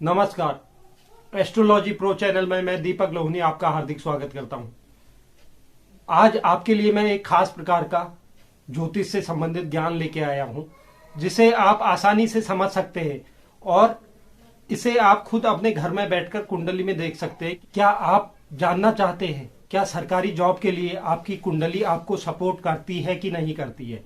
नमस्कार। Astrology pro channel में मैं दीपक लोहनी आपका हार्दिक स्वागत करता हूं। आज आपके लिए मैं एक खास प्रकार का ज्योतिष से संबंधित ज्ञान लेके आया हूं, जिसे आप आसानी से समझ सकते हैं और इसे आप खुद अपने घर में बैठकर कुंडली में देख सकते हैं। क्या आप जानना चाहते हैं क्या सरकारी जॉब के लिए आपकी कुंडली आपको सपोर्ट करती है कि नहीं करती है,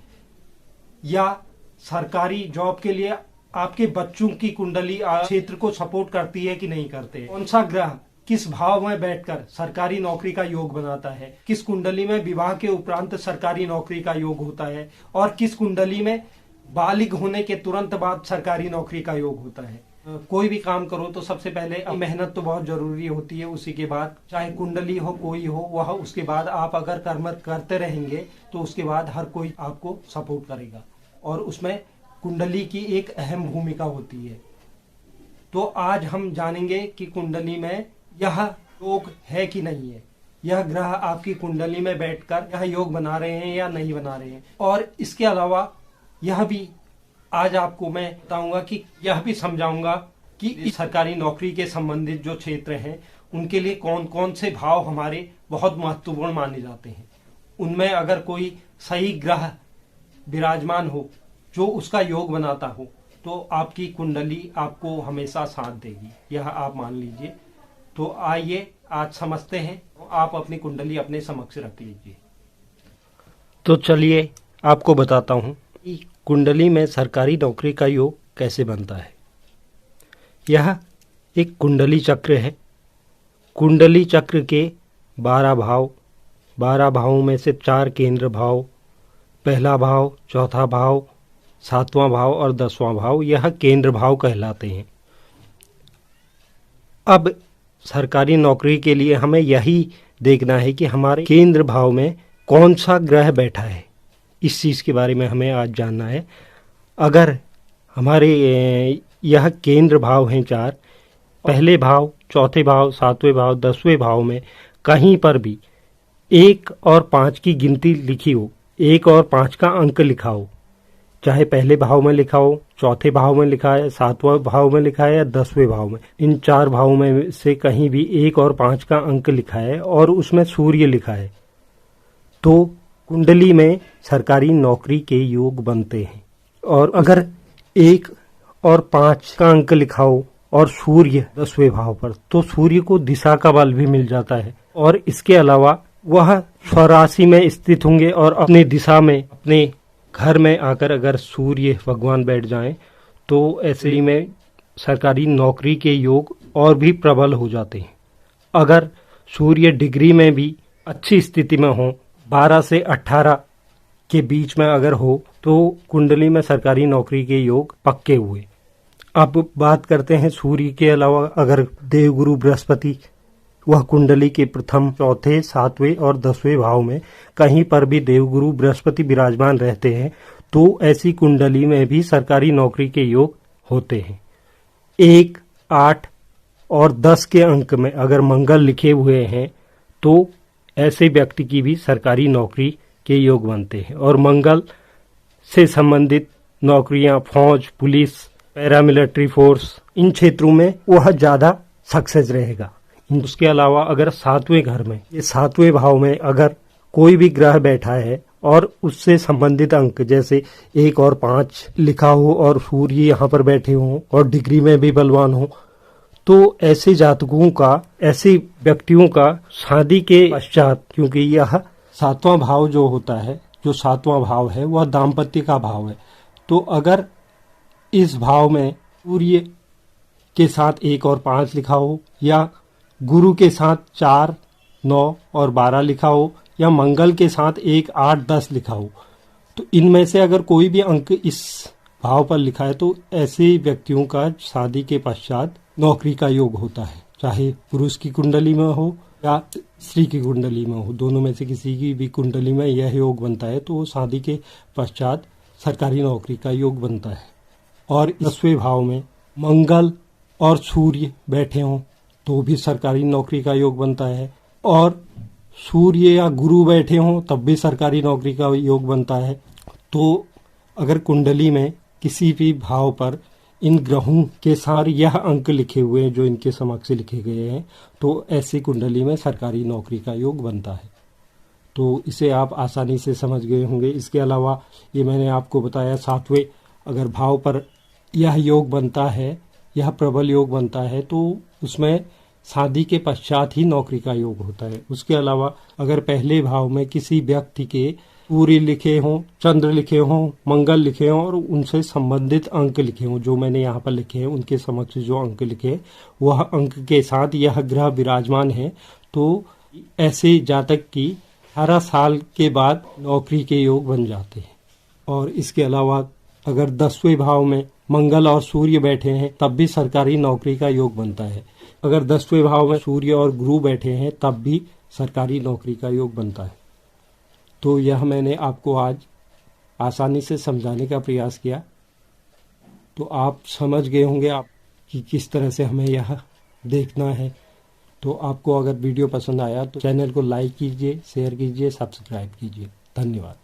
या सरकारी जॉब के लिए आपके बच्चों की कुंडली क्षेत्र को सपोर्ट करती है कि नहीं करते। कौन सा ग्रह किस भाव में बैठकर सरकारी नौकरी का योग बनाता है, किस कुंडली में विवाह के उपरांत सरकारी नौकरी का योग होता है और किस कुंडली में बालिग होने के तुरंत बाद सरकारी नौकरी का योग होता है। कोई भी काम करो तो सबसे पहले मेहनत तो बहुत जरूरी होती है, उसी के बाद चाहे कुंडली हो कोई हो वह, उसके बाद आप अगर कर्म करते रहेंगे तो उसके बाद हर कोई आपको सपोर्ट करेगा और उसमें कुंडली की एक अहम भूमिका होती है। तो आज हम जानेंगे कि कुंडली में यह योग है कि नहीं है, यह ग्रह आपकी कुंडली में बैठकर यह योग बना रहे हैं या नहीं बना रहे हैं। और इसके अलावा यह भी आज आपको मैं बताऊंगा कि यह भी समझाऊंगा कि इस सरकारी नौकरी के संबंधित जो क्षेत्र हैं उनके लिए कौन कौन से भाव हमारे बहुत महत्वपूर्ण माने जाते हैं। उनमें अगर कोई सही ग्रह विराजमान हो जो उसका योग बनाता हो तो आपकी कुंडली आपको हमेशा साथ देगी, यह आप मान लीजिए। तो आइए आज समझते हैं। आप अपनी कुंडली अपने समक्ष रख लीजिए। तो चलिए आपको बताता हूं कि कुंडली में सरकारी नौकरी का योग कैसे बनता है। यह एक कुंडली चक्र है। कुंडली चक्र के 12 भाव, 12 भावों में से 4 केंद्र भाव, पहला भाव, चौथा भाव, 7वां भाव और 10वां भाव यह केंद्र भाव कहलाते हैं। अब सरकारी नौकरी के लिए हमें यही देखना है कि हमारे केंद्र भाव में कौन सा ग्रह बैठा है, इस चीज़ के बारे में हमें आज जानना है। अगर हमारे यह केंद्र भाव हैं 4, पहले भाव, चौथे भाव, 7वें भाव, 10वें भाव में कहीं पर भी 1 और 5 की गिनती लिखी हो, 1 और 5 का अंक लिखा हो, चाहे पहले भाव में लिखा हो, चौथे भाव में लिखा है, 7वां भाव में लिखा है या 10वें भाव में, इन 4 भावों में से कहीं भी 1 और 5 का अंक लिखा है और उसमें सूर्य लिखा है तो कुंडली में सरकारी नौकरी के योग बनते हैं। और अगर 1 और 5 का अंक लिखा हो और सूर्य 10वें भाव पर, तो सूर्य को दिशा का बल भी मिल जाता है। और इसके अलावा वह स्वराशि में स्थित होंगे और अपने दिशा में, अपने घर में आकर अगर सूर्य भगवान बैठ जाएं तो ऐसे में सरकारी नौकरी के योग और भी प्रबल हो जाते हैं। अगर सूर्य डिग्री में भी अच्छी स्थिति में हो, 12 से 18 के बीच में अगर हो, तो कुंडली में सरकारी नौकरी के योग पक्के हुए। अब बात करते हैं सूर्य के अलावा अगर देवगुरु बृहस्पति वह कुंडली के प्रथम, चौथे, 7वें और 10वें भाव में कहीं पर भी देवगुरु बृहस्पति विराजमान रहते हैं तो ऐसी कुंडली में भी सरकारी नौकरी के योग होते हैं। 1, 8 और 10 के अंक में अगर मंगल लिखे हुए हैं तो ऐसे व्यक्ति की भी सरकारी नौकरी के योग बनते हैं। और मंगल से संबंधित नौकरियां, फौज, पुलिस, पैरामिलिट्री फोर्स, इन क्षेत्रों में वह ज़्यादा सक्सेस रहेगा। उसके अलावा अगर 7वें घर में, ये 7वें भाव में अगर कोई भी ग्रह बैठा है और उससे संबंधित अंक जैसे 1 और 5 लिखा हो और सूर्य यहाँ पर बैठे हों और डिग्री में भी बलवान हो, तो ऐसे जातकों का, ऐसे व्यक्तियों का शादी के पश्चात, क्योंकि यह 7वां भाव जो होता है, जो 7वां भाव है वह दाम्पत्य का भाव है, तो अगर इस भाव में सूर्य के साथ 1 और 5 लिखा हो या गुरु के साथ 4, 9 और 12 लिखा हो या मंगल के साथ 1, 8, 10 लिखा हो, तो इनमें से अगर कोई भी अंक इस भाव पर लिखा है तो ऐसे व्यक्तियों का शादी के पश्चात नौकरी का योग होता है। चाहे पुरुष की कुंडली में हो या स्त्री की कुंडली में हो, दोनों में से किसी की भी कुंडली में यह योग बनता है तो शादी के पश्चात सरकारी नौकरी का योग बनता है। और 10वें भाव में मंगल और सूर्य बैठे हों तो भी सरकारी नौकरी का योग बनता है, और सूर्य या गुरु बैठे हों तब भी सरकारी नौकरी का योग बनता है। तो अगर कुंडली में किसी भी भाव पर इन ग्रहों के साथ यह अंक लिखे हुए हैं जो इनके समक्ष लिखे गए हैं, तो ऐसी कुंडली में सरकारी नौकरी का योग बनता है। तो इसे आप आसानी से समझ गए होंगे। इसके अलावा ये मैंने आपको बताया 7वें अगर भाव पर यह योग बनता है, यह प्रबल योग बनता है, तो उसमें शादी के पश्चात ही नौकरी का योग होता है। उसके अलावा अगर पहले भाव में किसी व्यक्ति के सूर्य लिखे हों, चंद्र लिखे हों, मंगल लिखे हों और उनसे संबंधित अंक लिखे हों, जो मैंने यहाँ पर लिखे हैं उनके समक्ष जो अंक लिखे वह अंक के साथ यह ग्रह विराजमान है, तो ऐसे जातक की 18 साल के बाद नौकरी के योग बन जाते हैं। और इसके अलावा अगर 10वें भाव में मंगल और सूर्य बैठे हैं तब भी सरकारी नौकरी का योग बनता है। अगर 10वें भाव में सूर्य और गुरु बैठे हैं तब भी सरकारी नौकरी का योग बनता है। तो यह मैंने आपको आज आसानी से समझाने का प्रयास किया, तो आप समझ गए होंगे आप कि किस तरह से हमें यह देखना है। तो आपको अगर वीडियो पसंद आया तो चैनल को लाइक कीजिए, शेयर कीजिए, सब्सक्राइब कीजिए। धन्यवाद।